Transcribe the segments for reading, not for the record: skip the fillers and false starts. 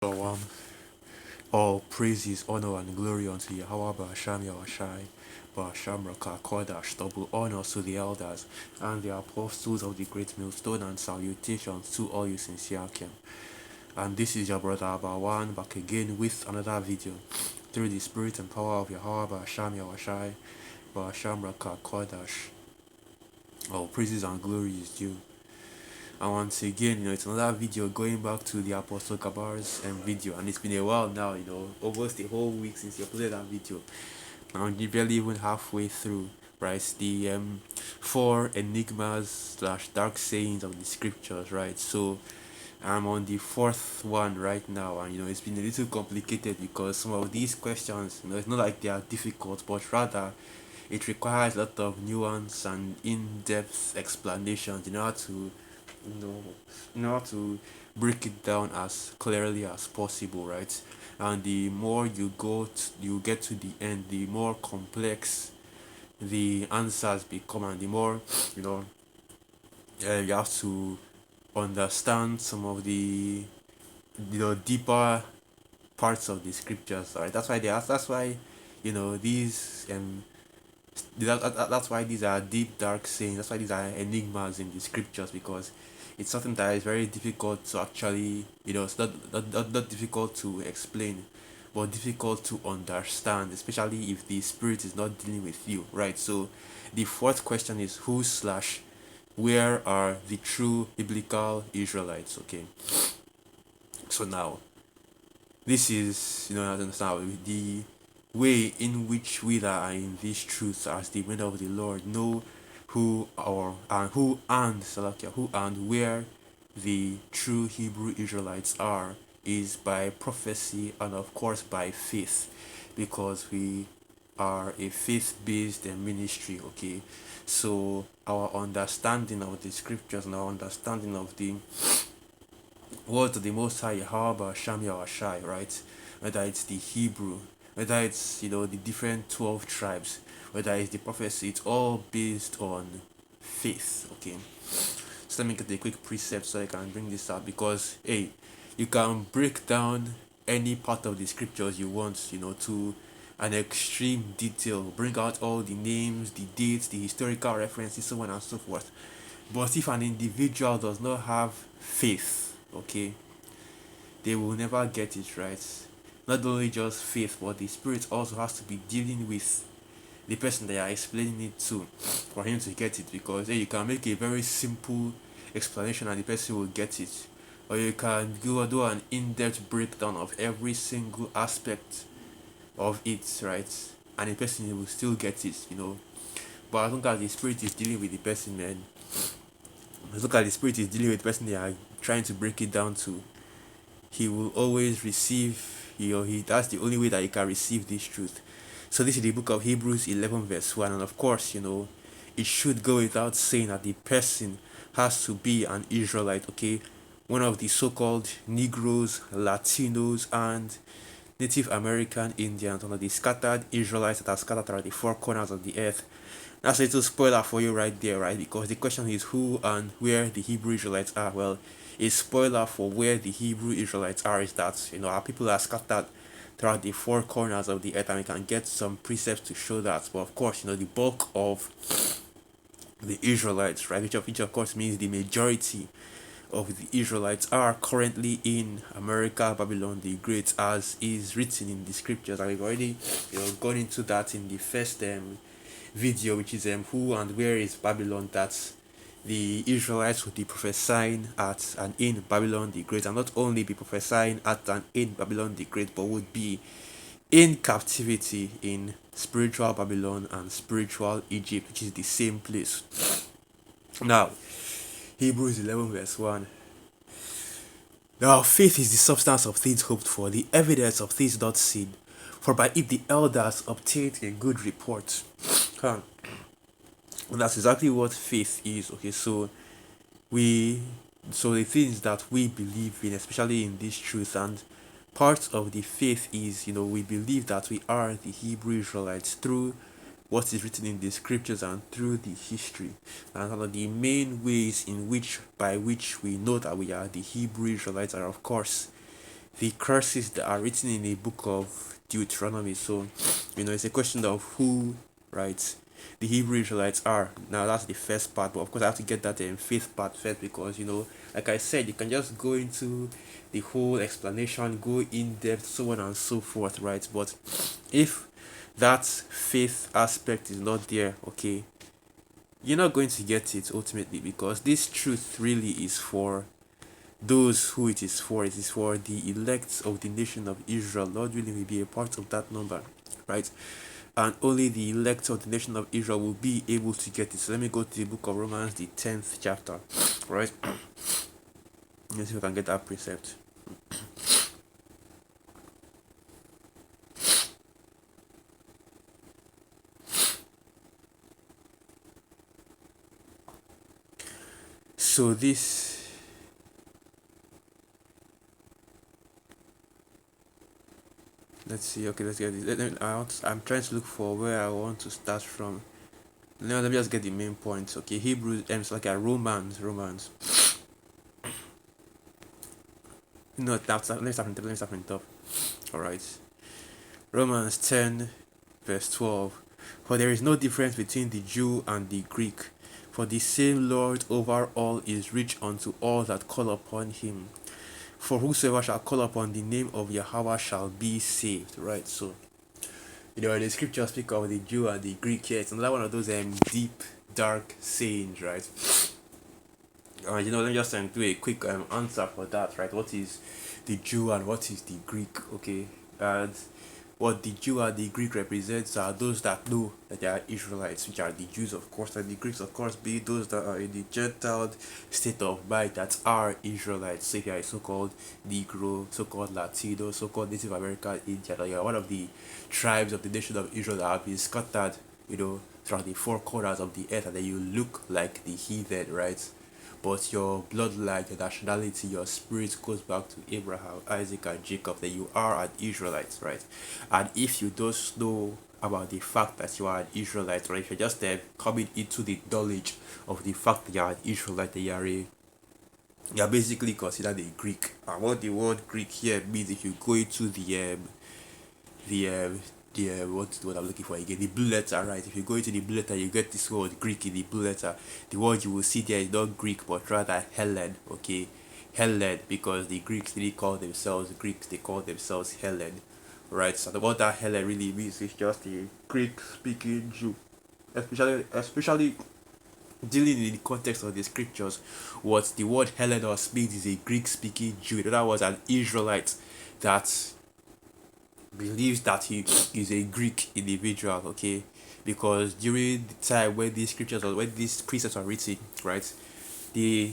So, all praises, honor, and glory unto Yahweh Ba'asham Yahushai, Ba'asham Rakakodash, double honor to the elders and the apostles of the great millstone, and salutations to all you sincere Kem. And this is your brother Abawan back again with another video through the spirit and power of Yahweh Ba'asham Yahushai, Ba'asham Rakakodash. All praises and glory is due. And once again, it's another video going back to the Apostle Kabar's video, and it's been a while now, almost a whole week since you uploaded that video. Now you're barely even halfway through, right? The four enigmas slash dark sayings of the scriptures, right? So I'm on the fourth one right now, and it's been a little complicated because some of these questions, it's not like they are difficult, but rather it requires a lot of nuance and in-depth explanations in order to you know break it down as clearly as possible, right? And the more you get to the end, the more complex the answers become, and the more you know you have to understand some of the deeper parts of the scriptures, right? That's why these that's why these are deep dark sayings. That's why these are enigmas in the scriptures, because it's something that is very difficult to actually it's not difficult to explain, but difficult to understand, especially if the spirit is not dealing with you, right? So the fourth question is, who slash where are the true biblical Israelites? Okay, so now this is understand the way in which we that are in these truths as the men of the Lord know who and where the true Hebrew Israelites are, is by prophecy and of course by faith, because we are a faith-based ministry. Okay, so our understanding of the scriptures and our understanding of the words of the Most High Yahweh Sham Yahweh, right? Whether it's the Hebrew, whether it's the different 12 tribes, whether it's the prophecy, it's all based on faith. Okay, so let me get a quick precept so I can bring this up, because hey, you can break down any part of the scriptures you want, to an extreme detail, bring out all the names, the dates, the historical references, so on and so forth. But if an individual does not have faith, okay, they will never get it right. Not only just faith, but the spirit also has to be dealing with the person they are explaining it to for him to get it. Because you can make a very simple explanation and the person will get it, or you can go do an in-depth breakdown of every single aspect of it, right? And the person will still get it. But as long as the spirit is dealing with the person, man, as long as the spirit is dealing with the person they are trying to break it down to, he will always receive, that's the only way that he can receive this truth. So this is the book of Hebrews 11 verse 1, and of course, it should go without saying that the person has to be an Israelite, okay? One of the so-called Negroes, Latinos, and Native American Indians, one of the scattered Israelites that are scattered around the four corners of the earth. That's a little spoiler for you right there, right? Because the question is who and where the Hebrew Israelites are. Well, a spoiler for where the Hebrew Israelites are is that our people are scattered throughout the four corners of the earth, and we can get some precepts to show that. But of course, the bulk of the Israelites, right, which of course means the majority of the Israelites are currently in America, Babylon the Great, as is written in the scriptures. And we've already gone into that in the first video, which is who and where is Babylon, that the Israelites would be prophesying at and in Babylon the Great, and not only be prophesying at and in Babylon the Great, but would be in captivity in spiritual Babylon and spiritual Egypt, which is the same place. Now, Hebrews 11 verse 1. Now, faith is the substance of things hoped for, the evidence of things not seen. For by it the elders obtained a good report. And that's exactly what faith is. Okay, so the things that we believe in, especially in this truth, and part of the faith is we believe that we are the Hebrew Israelites through what is written in the scriptures and through the history. And one of the main ways by which we know that we are the Hebrew Israelites are, of course, the curses that are written in the book of Deuteronomy. So, it's a question of who, right, the Hebrew Israelites are. Now, that's the first part, but of course, I have to get that in fifth part first because, like I said, you can just go into the whole explanation, go in depth, so on and so forth, right? But if that faith aspect is not there, okay, you're not going to get it ultimately because this truth really is for those who it is for. It is for the elect of the nation of Israel. Lord willing, will be a part of that number, right? And only the elect of the nation of Israel will be able to get it. So let me go to the book of Romans, the 10th chapter, right? Let's see if I can get that precept. So this, let's see. Okay, let's get this. I'm trying to look for where I want to start from. Now let me just get the main points. Okay, Hebrews, it's like a Romans. No, let me start from the top. Let me start from the top. All right. Romans 10, verse 12. For there is no difference between the Jew and the Greek, for the same Lord over all is rich unto all that call upon him. For whosoever shall call upon the name of Yahweh shall be saved. Right? So, the scriptures speak of the Jew and the Greek here. It's another one of those deep, dark sayings, right? Let me just do a quick answer for that, right? What is the Jew and what is the Greek? Okay, and what the Jew and the Greek represents are those that know that they are Israelites, which are the Jews, of course, and the Greeks, of course, be those that are in the Gentile state of mind that are Israelites. So if you are a so-called Negro, so-called Latino, so-called Native American Indian, or you are one of the tribes of the nation of Israel that have been scattered, throughout the four corners of the earth, and then you look like the heathen, right? But your bloodline, your nationality, your spirit goes back to Abraham, Isaac, and Jacob, then you are an Israelite, right? And if you don't know about the fact that you are an Israelite, or if you're just coming into the knowledge of the fact that you are an Israelite, that you are basically considered a Greek. And what the word Greek here means, if you go into the what's the word I'm looking for again? The blue letter, right? If you go into the blue letter, you get this word Greek in the blue letter. The word you will see there is not Greek, but rather Hellen. Okay, Hellen, because the Greeks didn't call themselves Greeks; they call themselves Hellen, right? So what that Hellen really means is just a Greek-speaking Jew, especially dealing in the context of the scriptures. What the word Hellenos means is a Greek-speaking Jew. In other words, an Israelite that believes that he is a Greek individual, okay? Because during the time when these scriptures or when these precepts are written, right, the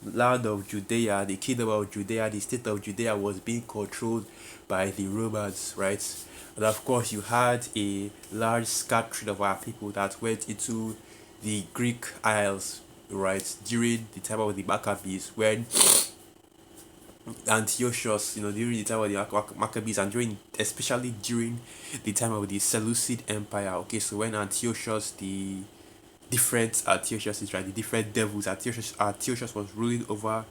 land of Judea, the kingdom of Judea, the state of Judea was being controlled by the Romans, right? And of course, you had a large scattering of our people that went into the Greek Isles, right, during the time of the Maccabees, when Antiochus, during the time of the Maccabees and especially during the time of the Seleucid Empire. Okay, so when Antiochus, the different Antiochus, right, the different devils, Antiochus was ruling over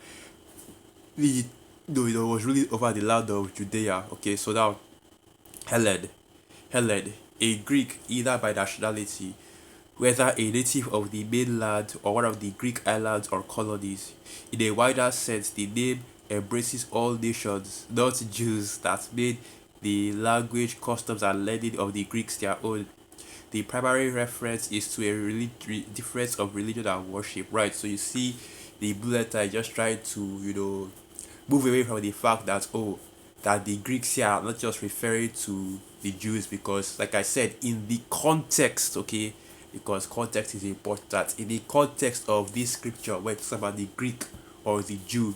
the, was ruling over the land of Judea. Okay, so now Helen, a Greek either by nationality, whether a native of the mainland or one of the Greek islands or colonies. In a wider sense, the name embraces all nations, not Jews, that made the language, customs, and learning of the Greeks their own. The primary reference is to a difference of religion and worship, right? So you see, the bullet is just trying to, move away from the fact that, that the Greeks here are not just referring to the Jews, because, like I said, in the context, okay, because context is important. In the context of this scripture, where it's about the Greek or the Jew,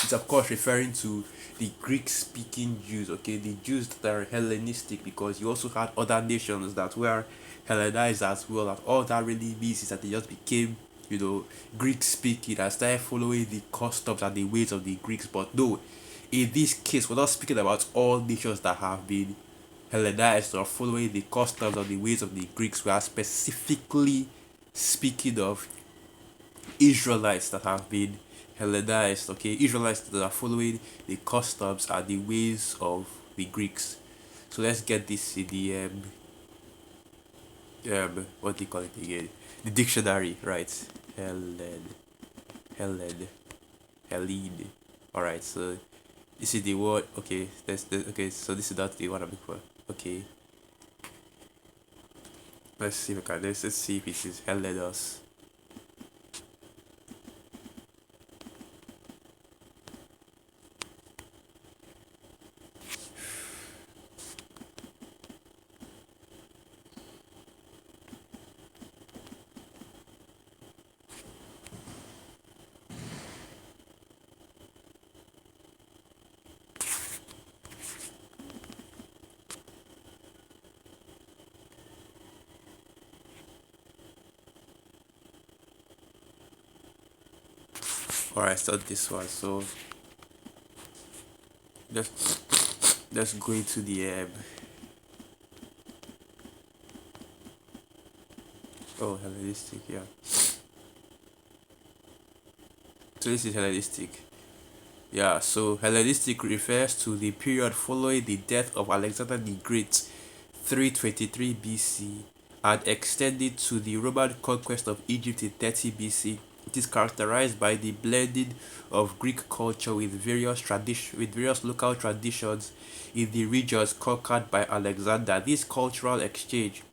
it's of course referring to the Greek-speaking Jews, okay, the Jews that are Hellenistic, because you also had other nations that were Hellenized as well. And all that really means is that they just became, Greek-speaking and started following the customs and the ways of the Greeks. But no, in this case, we're not speaking about all nations that have been Hellenized or following the customs or the ways of the Greeks. We are specifically speaking of Israelites that have been Hellenized, okay, Israelites that are following the customs and the ways of the Greeks. So let's get this in the what do you call it again? The dictionary, right? Hellen, Hellen, Hellene. All right, so this is the word. Okay, okay. So this is not the one I'm looking for. Okay, let's see if I can. Let's see if it is Hellenos. All right, so this one. So let's go into the oh, Hellenistic, yeah. So this is Hellenistic. Yeah, so Hellenistic refers to the period following the death of Alexander the Great, 323 BC, and extended to the Roman conquest of Egypt in 30 BC. It is characterized by the blending of Greek culture with various local traditions in the regions conquered by Alexander. This cultural exchange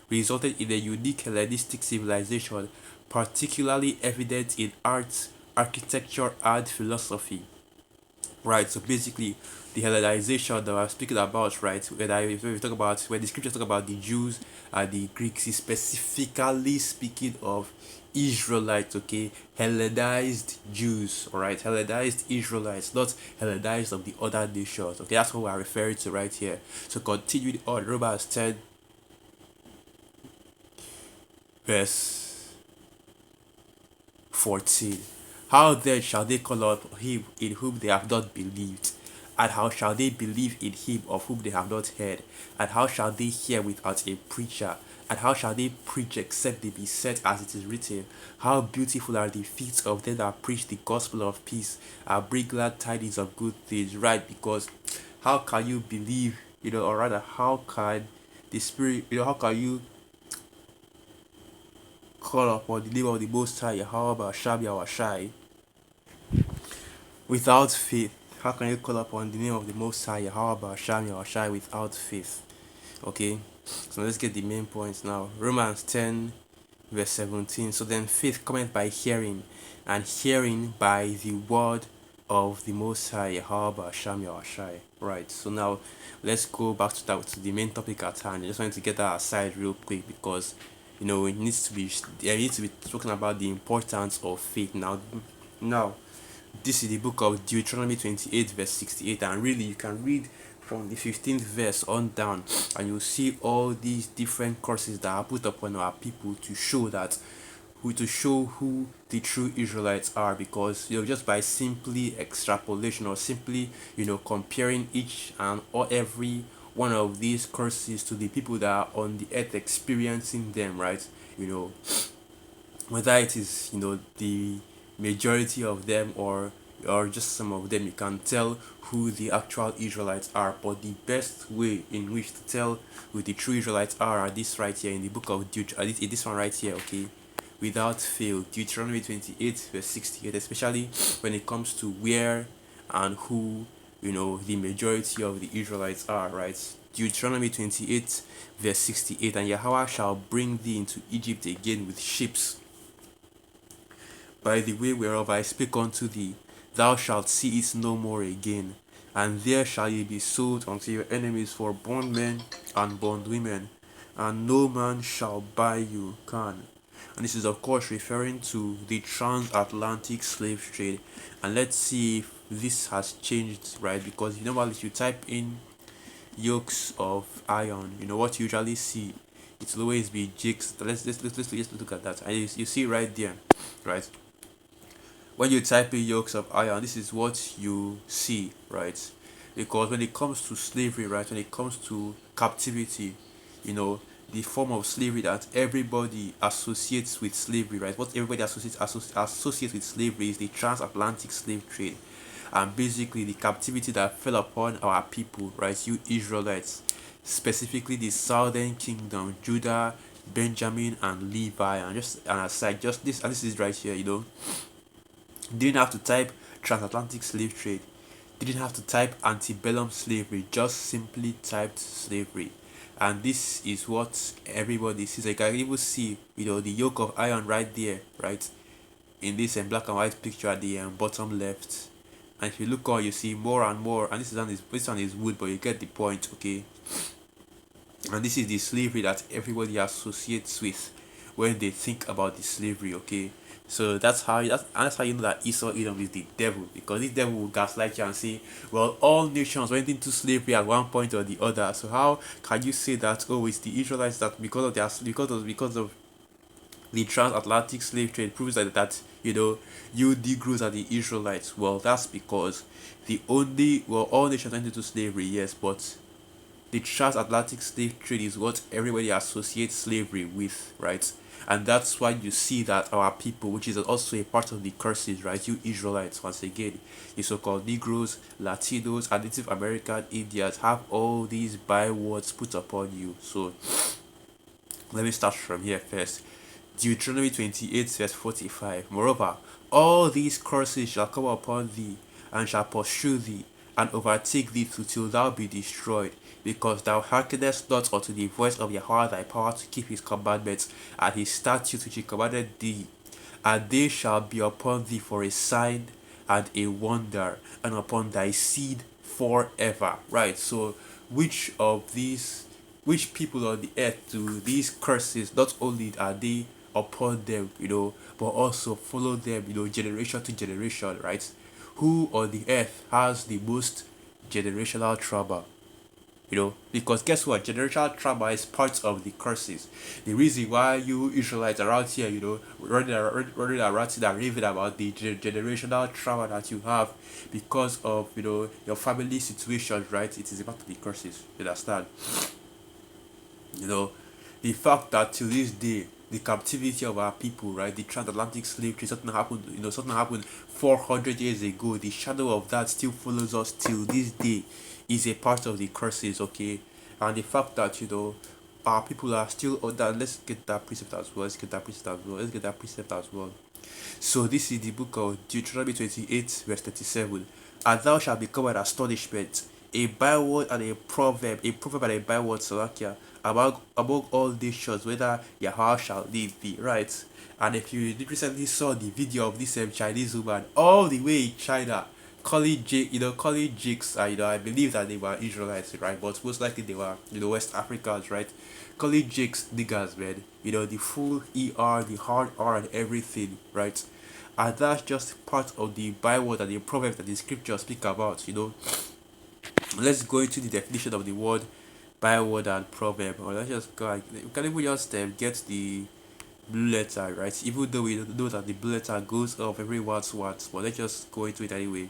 resulted in a unique Hellenistic civilization, particularly evident in art, architecture, and philosophy. Right, so basically, the Hellenization that I'm speaking about, right, when we talk about, when the scriptures talk about the Jews and the Greeks, is specifically speaking of Israelites, okay, Hellenized Jews, all right, Hellenized Israelites, not Hellenized of the other nations, okay, that's what we are referring to right here. So continuing on, Romans 10, verse 14. How then shall they call up him in whom they have not believed? And how shall they believe in him of whom they have not heard? And how shall they hear without a preacher? And how shall they preach except they be sent, as it is written? How beautiful are the feet of them that preach the gospel of peace and bring glad tidings of good things, right? Because how can you believe, or rather, how can the Spirit, how can you call upon the name of the Most High, Yahweh Shab Yahweh without faith? How can you call upon the name of the Most High, Yahweh Sham Yahweh without faith? Okay, so let's get the main points now. Romans 10, verse 17. So then faith cometh by hearing, and hearing by the word of the Most High, Yahweh Sham Yahweh. Right, so now let's go back to the main topic at hand. I just wanted to get that aside real quick because it needs to be I need to be talking about the importance of faith now. This is the book of Deuteronomy 28, verse 68, and really you can read from the 15th verse on down, and you'll see all these different curses that are put upon our people to show who the true Israelites are, because just by simply extrapolation or simply comparing each and or every one of these curses to the people that are on the earth experiencing them, right? you know Whether it is the majority of them or just some of them, you can tell who the actual Israelites are. But the best way in which to tell who the true Israelites are this right here in the book of this one right here, okay, without fail, Deuteronomy 28, verse 68, especially when it comes to where and who the majority of the Israelites are, right? Deuteronomy 28, verse 68, and Yahweh shall bring thee into Egypt again with ships, by the way whereof I speak unto thee, thou shalt see it no more again. And there shall ye be sold unto your enemies for bondmen and bondwomen, and no man shall buy you. Can. And this is, of course, referring to the transatlantic slave trade. And let's see if this has changed, right? Because normally, if you type in yokes of iron, what you usually see, it'll always be jigs. Let's look at that. And you see right there, right? When you type in yokes of iron, this is what you see, right? Because when it comes to slavery, right, when it comes to captivity, you know the form of slavery that everybody associates with slavery, right? What everybody associates with slavery is the transatlantic slave trade, and basically the captivity that fell upon our people, right? You Israelites, specifically the southern kingdom, Judah, Benjamin, and Levi. And just an aside, just this, and this is right here, didn't have to type transatlantic slave trade, didn't have to type antebellum slavery, just simply typed slavery. And this is what everybody sees. Like, I can even see, the yoke of iron right there, right? In this black and white picture at the bottom left. And if you look on, you see more and more. And this one is wood, but you get the point, okay? And this is the slavery that everybody associates with when they think about the slavery, okay? So that's how you know that Esau Edom is the devil, because this devil will gaslight you and say, well, all nations went into slavery at one point or the other. So how can you say that, oh, it's the Israelites that because of the transatlantic slave trade proves that you Negroes are the Israelites? Well, that's because all nations went into slavery, yes, but the transatlantic slave trade is what everybody associates slavery with, right? And that's why you see that our people, which is also a part of the curses, right? You Israelites, once again, the so-called Negroes, Latinos, and Native American Indians have all these bywords put upon you. So let me start from here first. Deuteronomy 28, verse 45. Moreover, all these curses shall come upon thee, and shall pursue thee, and overtake thee till thou be destroyed, because thou hearkenest not unto the voice of Yahweh thy power to keep his commandments and his statutes which he commanded thee. And they shall be upon thee for a sign and a wonder, and upon thy seed forever. Right? So, which people on the earth do these curses, not only are they upon them, but also follow them, generation to generation, right? Who on the earth has the most generational trauma? Because guess what? Generational trauma is part of the curses. The reason why you Israelites around here, running around here and raving about the generational trauma that you have because of, your family situation, right? It is a part of the curses. You understand? You know, the fact that to this day, the captivity of our people, right, the transatlantic slave trade, something happened 400 years ago. The shadow of that still follows us till this day, is a part of the curses, okay? And the fact that, our people are still on that. Let's get that precept as well. So this is the book of Deuteronomy 28, verse 37. And thou shalt become an astonishment, a byword and a proverb and a byword, Salakia, among all nations, whether Yahweh shall lead thee, right? And if you recently saw the video of this Chinese woman all the way in China, calling jigs, I believe that they were Israelites, right? But most likely they were, West Africans, right? Calling jigs niggas, man. The full ER, the hard R and everything, right? And that's just part of the byword and the proverb that the scriptures speak about, Let's go into the definition of the word byword and proverb. Or let's just go, we can even just get the blue letter, right? Even though we know that the blue letter goes off every once, but let's just go into it anyway.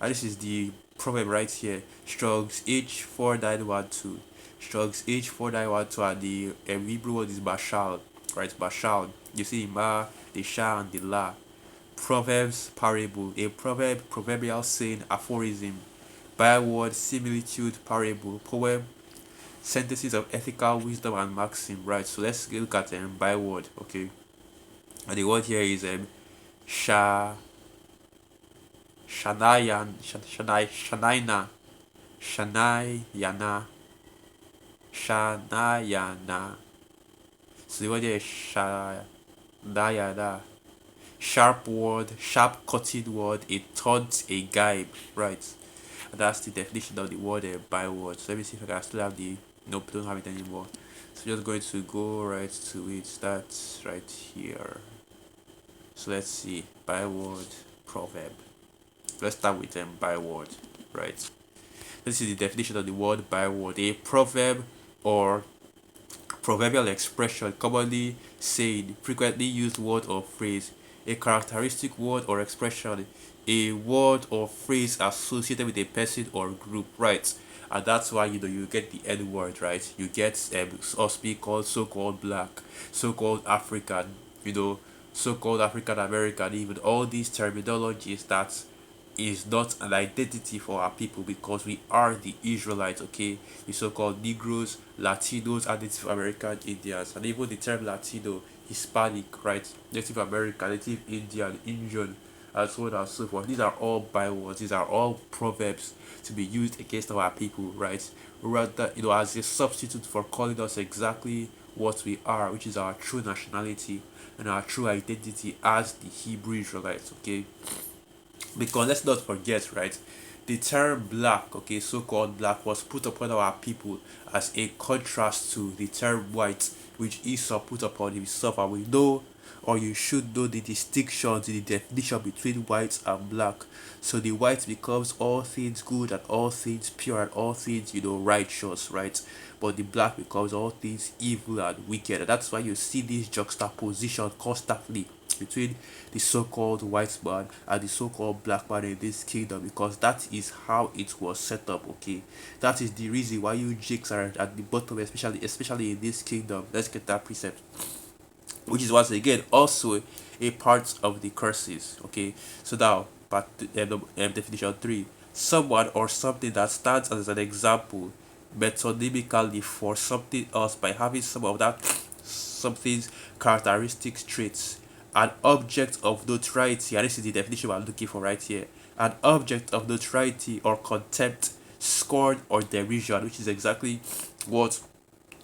And this is the proverb right here. Strong's H4912. Strong's H4912, and the Hebrew word is Bashal, right? Bashal. You see the Ma, the Sha, and the La. Proverbs, parable. A proverb, proverbial saying, aphorism. Byword, similitude, parable. Poem, sentences of ethical wisdom and maxim, right? So let's look at byword, okay? And the word here is sha shanayan shanaina shanayana shanayana. So the word here is shanayana. Sharp word, sharp cutting word, a taunt, a guide, right? And that's the definition of the word byword. So let me see if I can still have the. Nope, don't have it anymore. So just going to go right to it. That's right here. So let's see, byword, proverb. Let's start with byword, right? This is the definition of the word byword. A proverb or proverbial expression, commonly said, frequently used word or phrase, a characteristic word or expression, a word or phrase associated with a person or group, right? And that's why you get the N word, right? You get us being called so-called black, so-called African, you know, so-called African American, even all these terminologies that is not an identity for our people because we are the Israelites, okay? The so-called Negroes, Latinos, and Native American Indians, and even the term Latino, Hispanic, right? Native American, Native Indian, and so on and so forth. These are all bywords. These are all proverbs to be used against our people, right? Rather, as a substitute for calling us exactly what we are, which is our true nationality and our true identity as the Hebrew Israelites, okay? Because let's not forget, right? The term black, okay, so-called black, was put upon our people as a contrast to the term white, which Esau put upon himself. And we know, or you should know, the distinctions, the definition between white and black. So the white becomes all things good and all things pure and all things, righteous, right? But the black becomes all things evil and wicked. And that's why you see this juxtaposition constantly between the so-called white man and the so-called black man in this kingdom, because that is how it was set up, okay? That is the reason why you jakes are at the bottom, especially in this kingdom. Let's get that precept, which is once again also a part of the curses, okay? So now, but definition 3: someone or something that stands as an example metonymically for something else by having some of that something's characteristic traits. An object of notoriety, and this is the definition I'm looking for right here. An object of notoriety or contempt, scorn, or derision, which is exactly what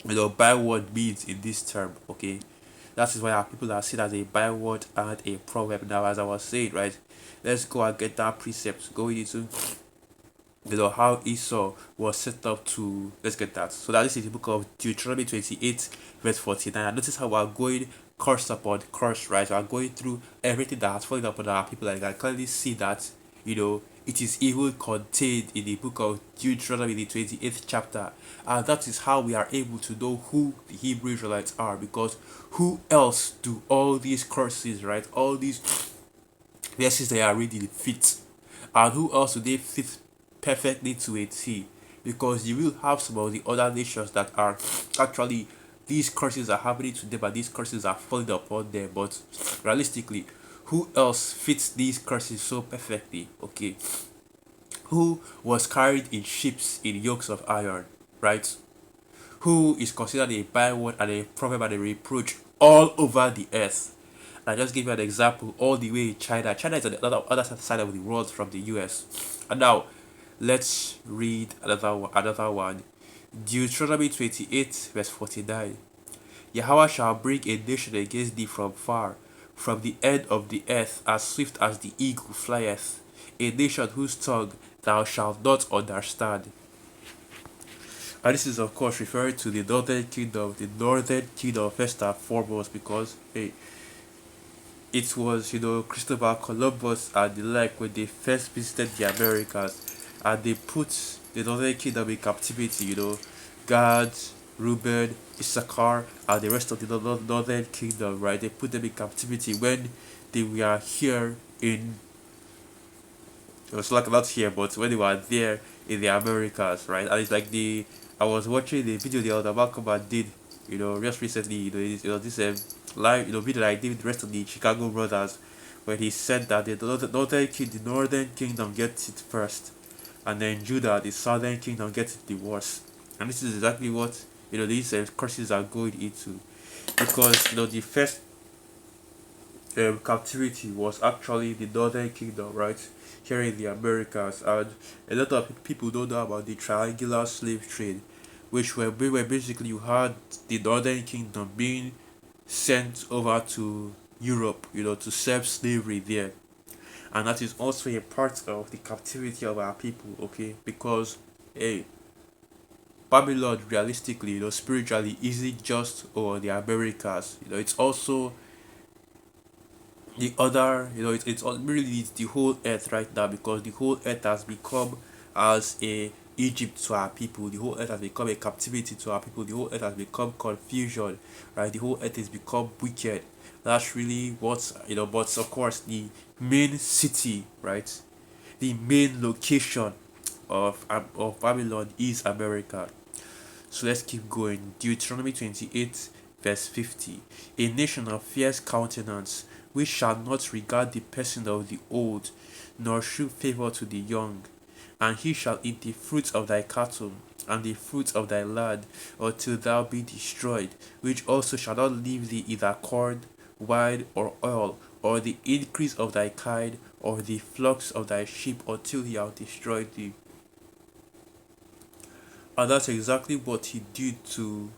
byword means in this term, okay? That is why our people are seen as a byword and a proverb. Now, as I was saying, right, let's go and get that precept going into how Esau was set up to. Let's get that. So that this is the book of Deuteronomy 28 verse 49. And notice how we are going curse upon curse, right? We are going through everything that has fallen upon our people. Like I can clearly see that it is even contained in the book of Deuteronomy, the 28th chapter. And that is how we are able to know who the Hebrew Israelites are, because who else do all these curses, right? All these verses they are reading fit. And who else do they fit perfectly to a T? Because you will have some of the other nations that are actually, these curses are happening to them and these curses are falling upon them. But realistically, who else fits these curses so perfectly? Okay. Who was carried in ships in yokes of iron, right? Who is considered a byword and a proverb and a reproach all over the earth. And I just give you an example all the way in China. China is on the other side of the world from the US. And now, let's read another one. Deuteronomy 28, verse 49. Yahweh shall bring a nation against thee from far, from the end of the earth, as swift as the eagle flieth. A nation whose tongue thou shalt not understand. And this is, of course, referring to the northern kingdom first and foremost, because hey, it was Christopher Columbus and the like when they first visited the Americas, and they put the northern kingdom in captivity. Gad, Reuben, Issachar, and the rest of the northern kingdom, right? They put them in captivity when they were here in, it was like not here, but when they were there in the Americas, right? And it's like I was watching the video the other Malcolm did, just recently, this live, video that I did with the rest of the Chicago brothers, where he said that the northern kingdom gets it first, and then Judah, the southern kingdom, gets it the worst. And this is exactly what these curses are going into, because the first captivity was actually the northern kingdom, right, here in the Americas. And a lot of people don't know about the triangular slave trade, which where basically you had the northern kingdom being sent over to Europe, to serve slavery there. And that is also a part of the captivity of our people, okay? Because hey, Babylon realistically, spiritually isn't just over the Americas. It's also the other, really it's the whole earth right now, because the whole earth has become as a Egypt to our people. The whole earth has become a captivity to our people. The whole earth has become confusion, right? The whole earth has become wicked, That's really what's, but of course the main city, right? The main location of Babylon is America. So let's keep going. Deuteronomy 28, verse 50. A nation of fierce countenance, which shall not regard the person of the old, nor shew favour to the young. And he shall eat the fruits of thy cattle, and the fruits of thy land, until thou be destroyed, which also shall not leave thee either corn, wine, or oil, or the increase of thy kind, or the flocks of thy sheep, until he have destroyed thee. And that's exactly what he did to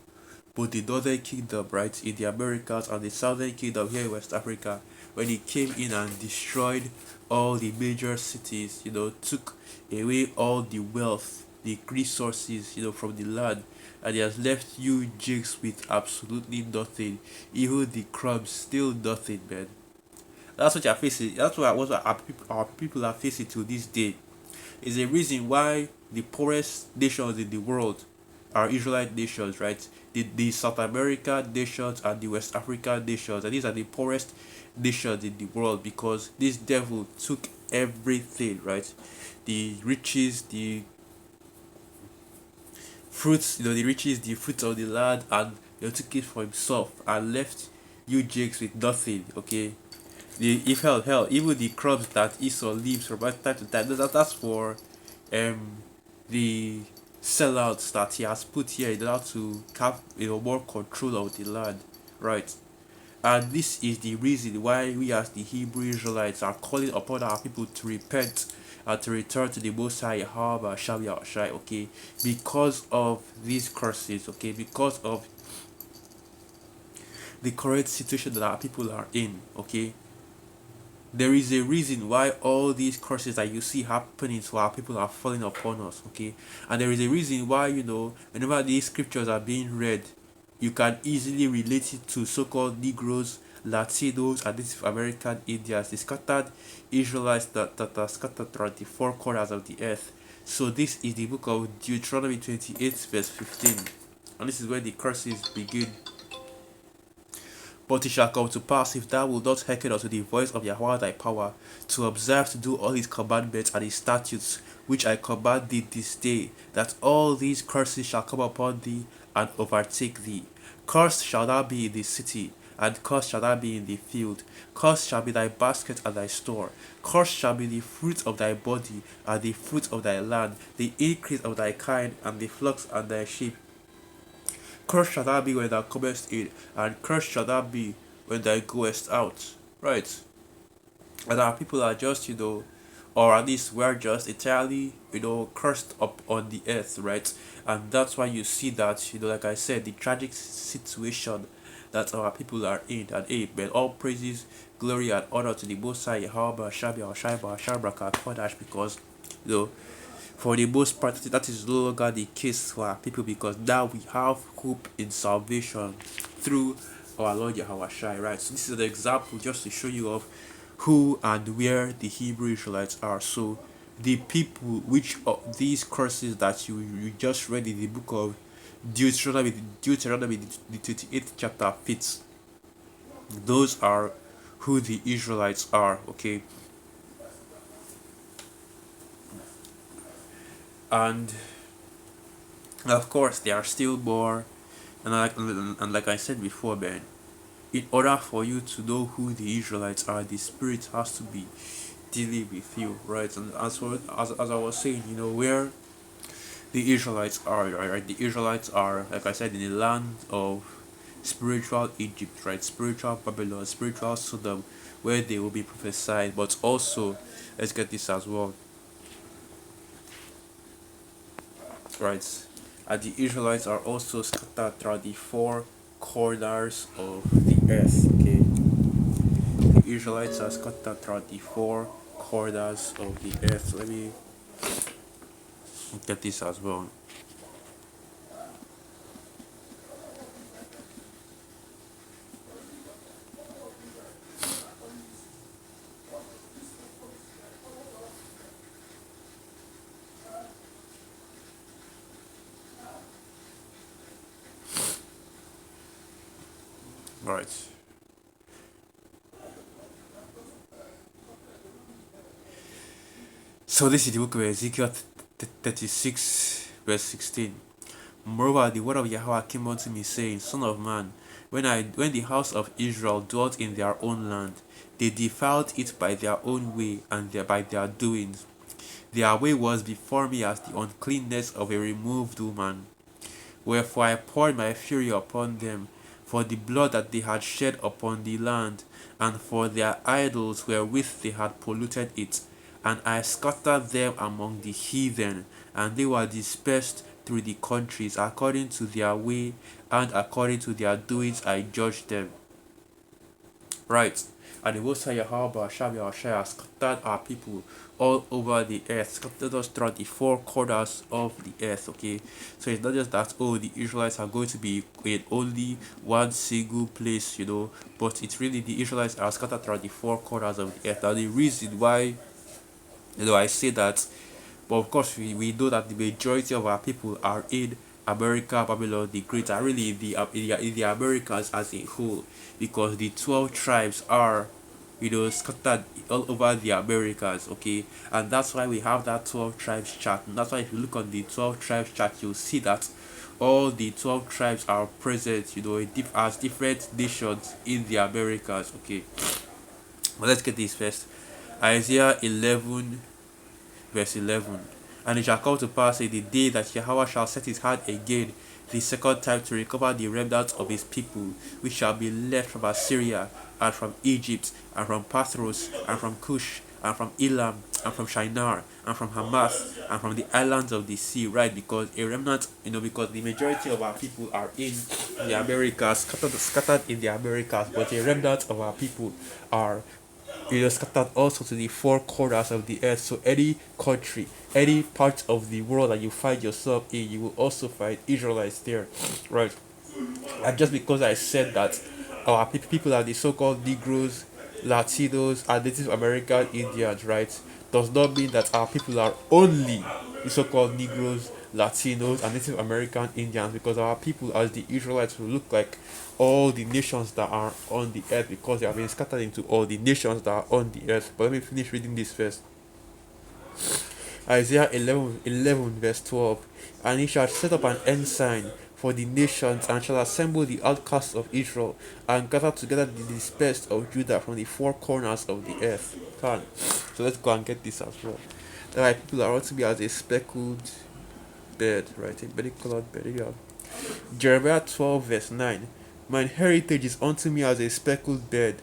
both the northern kingdom, right, in the Americas, and the southern kingdom here in West Africa, when he came in and destroyed all the major cities, took away all the wealth, the resources, from the land, and he has left you jigs with absolutely nothing, even the crumbs, still nothing, man. That's what you're facing. That's what our people are facing to this day. Is a reason why the poorest nations in the world are Israelite nations, right? The South America nations and the West African nations, and these are the poorest nations in the world because this devil took everything, right? The riches, the fruits, the riches, the fruits of the land, and took it for himself and left you jakes with nothing, okay? If hell, even the crops that Esau leaves from time to time, that's for um the sellouts that he has put here in order to have more control of the land, right? And this is the reason why we as the Hebrew Israelites are calling upon our people to repent and to return to the Most High Yahweh Shai, okay? Because of these curses, okay? Because of the current situation that our people are in, okay? There is a reason why all these curses that you see happening to our people are falling upon us, okay? And there is a reason why, whenever these scriptures are being read, you can easily relate it to so called Negroes, Latinos, and Native American Indians, the scattered Israelites that are scattered throughout the four corners of the earth. So, this is the book of Deuteronomy 28, verse 15. And this is where the curses begin. But it shall come to pass, if thou wilt not hearken unto the voice of Yahweh thy power, to observe to do all his commandments and his statutes, which I command thee this day, that all these curses shall come upon thee and overtake thee. Cursed shall thou be in the city, and cursed shall thou be in the field. Cursed shall be thy basket and thy store. Cursed shall be the fruit of thy body, and the fruit of thy land, the increase of thy kind, and the flocks and thy sheep. Cursed shall thou be when thou comest in, and cursed shall thou be when thou goest out. Right. And our people are just, or at least we're just entirely, cursed up on the earth, right? And that's why you see that, like I said, the tragic situation that our people are in. And amen. All praises, glory, and honor to the Most High, Yahweh, Shabi, Shaiba, Shabraka, Kodash, because, for the most part, that is no longer the case for our people because now we have hope in salvation through our Lord Yahweh Shai, right? So this is an example just to show you of who and where the Hebrew Israelites are. So the people which of these curses that you just read in the book of Deuteronomy, the 28th chapter fits. Those are who the Israelites are, okay? And of course, there are still more. And like I said before, man, in order for you to know who the Israelites are, the Spirit has to be dealing with you, right? And as I was saying, where the Israelites are, right? The Israelites are, like I said, in the land of spiritual Egypt, right? Spiritual Babylon, spiritual Sodom, where they will be prophesied. But also, let's get this as well, right? And the Israelites are also scattered throughout the four corners of the earth, okay? The Israelites are scattered throughout the four corners of the earth. Let me get this as well. Right. So this is the book of Ezekiel 36, verse 16. Moreover, the word of Yahweh came unto me, saying, Son of man, when the house of Israel dwelt in their own land, they defiled it by their own way and by their doings. Their way was before me as the uncleanness of a removed woman. Wherefore I poured my fury upon them, for the blood that they had shed upon the land, and for their idols wherewith they had polluted it. And I scattered them among the heathen, and they were dispersed through the countries, according to their way and according to their doings I judged them. Right. And the Most High Yahweh Shai scattered our people all over the earth, scattered us throughout the four corners of the earth. Okay, so it's not just that the Israelites are going to be in only one single place, but it's really the Israelites are scattered throughout the four corners of the earth. And the reason why I say that, but of course we know that the majority of our people are in America, Babylon the Great, are really in the Americas as a whole, because the 12 tribes are scattered all over the Americas, okay, and that's why we have that 12 tribes chart. And that's why if you look on the 12 tribes chart, you'll see that all the 12 tribes are present, as different nations in the Americas, okay. But let's get this first. Isaiah 11 verse 11. And it shall come to pass in the day that Yahweh shall set his heart again the second time to recover the remnant of his people, which shall be left from Assyria, and from Egypt, and from Pathros, and from Cush, and from Elam, and from Shinar, and from Hamath, and from the islands of the sea. Right, because a remnant, because the majority of our people are in the Americas, scattered in the Americas, but a remnant of our people are scattered also to the four corners of the earth. So any country, any part of the world that you find yourself in, you will also find Israelites there, right? And just because I said that our people are the so-called Negroes, Latinos, and Native American Indians, right, does not mean that our people are only the so-called Negroes, Latinos, and Native American Indians, because our people, as the Israelites, will look like all the nations that are on the earth, because they have been scattered into all the nations that are on the earth. But let me finish reading this first. Isaiah 11 verse 12. And he shall set up an ensign for the nations, and shall assemble the outcasts of Israel, and gather together the dispersed of Judah from the four corners of the earth. Fine. So let's go and get this as well. That my people are ought to be as a speckled bird, right? A very colored bird. Yeah. Jeremiah 12 verse 9. Mine heritage is unto me as a speckled bird.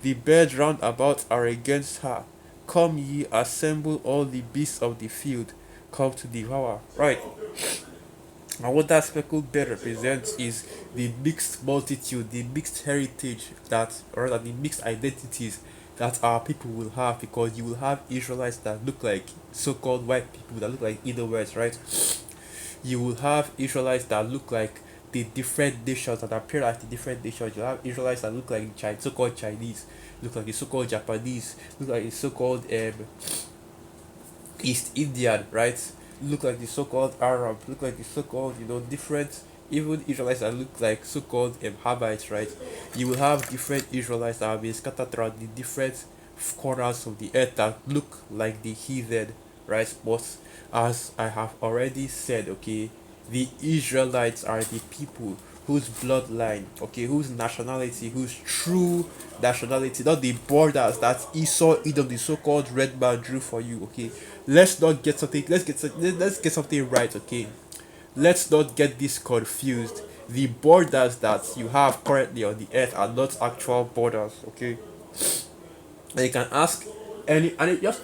The birds round about are against her. Come ye, assemble all the beasts of the field, come to devour. Right. And what that speckled bird represents is the mixed multitude, the mixed heritage or rather the mixed identities that our people will have, because you will have Israelites that look like so-called white people that look like Edomites, right? You will have Israelites that look like the different nations that appear as the different nations. You have Israelites that look like so-called Chinese, look like the so-called Japanese, look like the so-called East Indian, right? Look like the so-called Arab, look like the so-called, different, even Israelites that look like so-called Habites, right? You will have different Israelites that have been scattered throughout the different corners of the earth that look like the heathen, right? But as I have already said, okay, the Israelites are the people whose bloodline, okay, whose nationality, whose true nationality, not the borders that Esau, Edom, the so-called red man drew for you, okay. Let's not get something. Let's get something right, okay. Let's not get this confused. The borders that you have currently on the earth are not actual borders, okay. And you can ask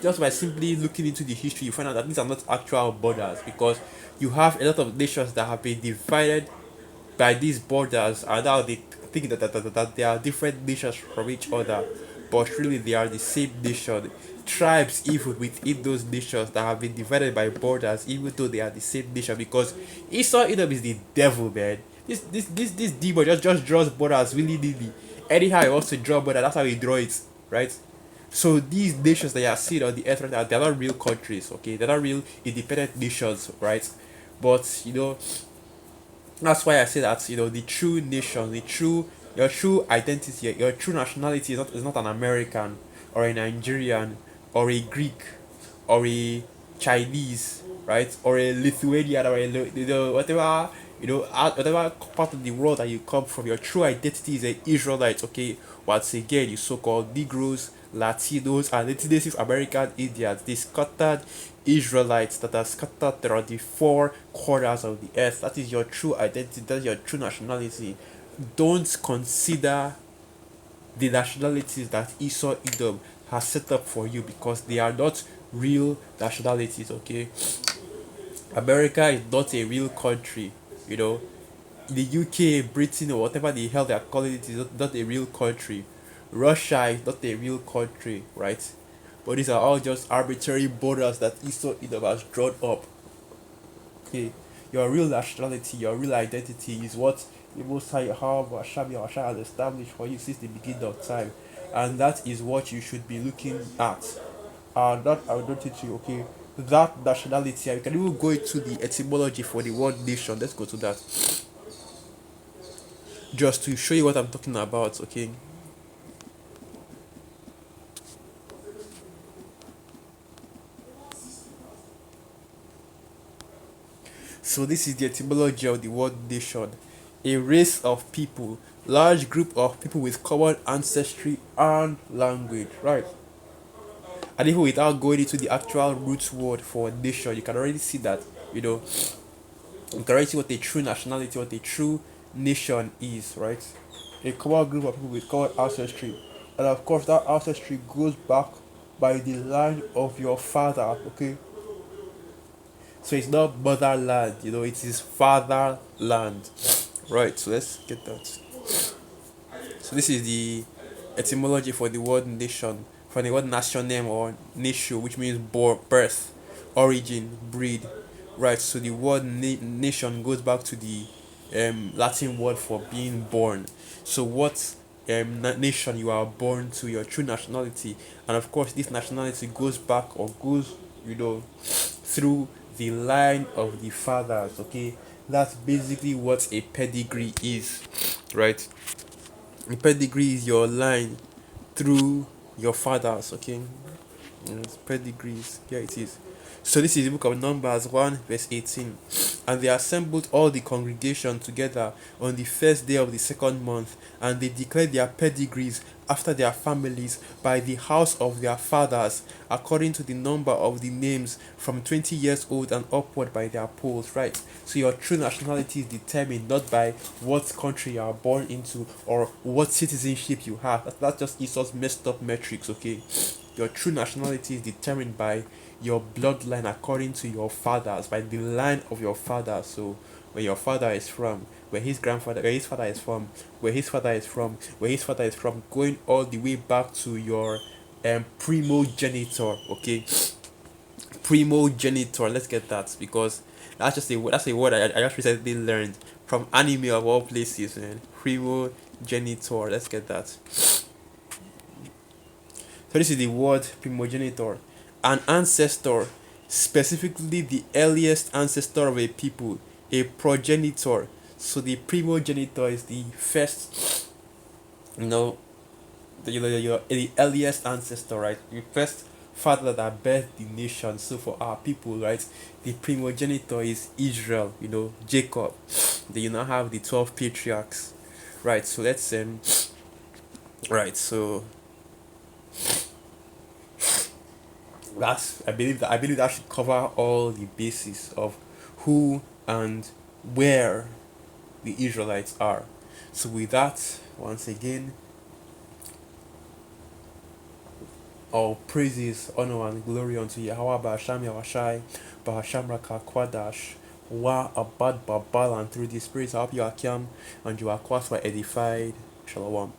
just by simply looking into the history, you find out that these are not actual borders, because you have a lot of nations that have been divided by these borders, and now they think that they are different nations from each other, but really they are the same nation. Tribes even within those nations that have been divided by borders, even though they are the same nation, because Esau Edom is the devil, man. This demon just draws borders willy nilly. Anyhow he wants to draw border, that's how he draw it, right? So these nations that you are seeing on the earth right now, they're not real countries, okay? They're not real independent nations, right? But that's why I say that the true nation, your true identity, your true nationality is not an American or a Nigerian or a Greek or a Chinese, right, or a Lithuanian, or a whatever, whatever part of the world that you come from, your true identity is an Israelite. Okay, once again, you so-called Negroes, Latinos, and Native American Indians, the scattered Israelites that are scattered around the four corners of the earth. That is your true identity. That's your true nationality. Don't consider the nationalities that Esau Edom has set up for you, because they are not real nationalities. Okay, America is not a real country. You know, the UK, Britain, or whatever the hell they are calling it is not a real country. Russia is not a real country, right? But these are all just arbitrary borders that Esau Edom has drawn up. Okay, your real nationality, your real identity is what the Most High Hashem has established for you since the beginning of time, and that is what you should be looking at. That identity, okay, that nationality. And we can even go into the etymology for the word nation. Let's go to that just to show you what I'm talking about. Okay, so this is the etymology of the word nation: a race of people, large group of people with common ancestry and language, right? And even without going into the actual root word for nation, you can already see that, you know, you can already see what a true nationality, what a true nation is, right? A common group of people with common ancestry. And of course, that ancestry goes back by the line of your father, okay? So it's not motherland, it is fatherland, right? So let's get that. So this is the etymology for the word nation, for the word nationem or nation, which means birth, origin, breed. Right. So the word nation goes back to the Latin word for being born. So what nation you are born to, your true nationality, and of course this nationality goes back or goes, through the line of the fathers. Okay, that's basically what a pedigree is, right? A pedigree is your line through your fathers. Okay, yes, pedigrees. Here it is. So this is the book of Numbers 1 verse 18. And they assembled all the congregation together on the first day of the second month, and they declared their pedigrees after their families by the house of their fathers, according to the number of the names from 20 years old and upward by their polls, right? So your true nationality is determined not by what country you are born into or what citizenship you have. That's just Esau's messed up metrics, okay? Your true nationality is determined by your bloodline according to your fathers, by the line of your father. So where your father is from, where his grandfather, where his father is from, where his father is from, where his father is from, going all the way back to your primogenitor. Okay, primogenitor. Let's get that, because that's a word I just recently learned from anime of all places, man. Primogenitor. Let's get that. So this is the word primogenitor. An ancestor, specifically the earliest ancestor of a people, a progenitor. So the primogenitor is the first, you know, the earliest ancestor, right? The first father that birthed the nation. So for our people, right, the primogenitor is Israel, Jacob. Then you now have the 12 patriarchs, right? So let's right. So that's I believe that should cover all the basis of who and where the Israelites are. So with that, once again, all praises, honor, and glory unto Yahweh Ba'asham Yahwashai, Ba'asham Rakakwadash, Wa Abad Babal, and through the Spirit of Yakim, and you are quite edified. Shalom.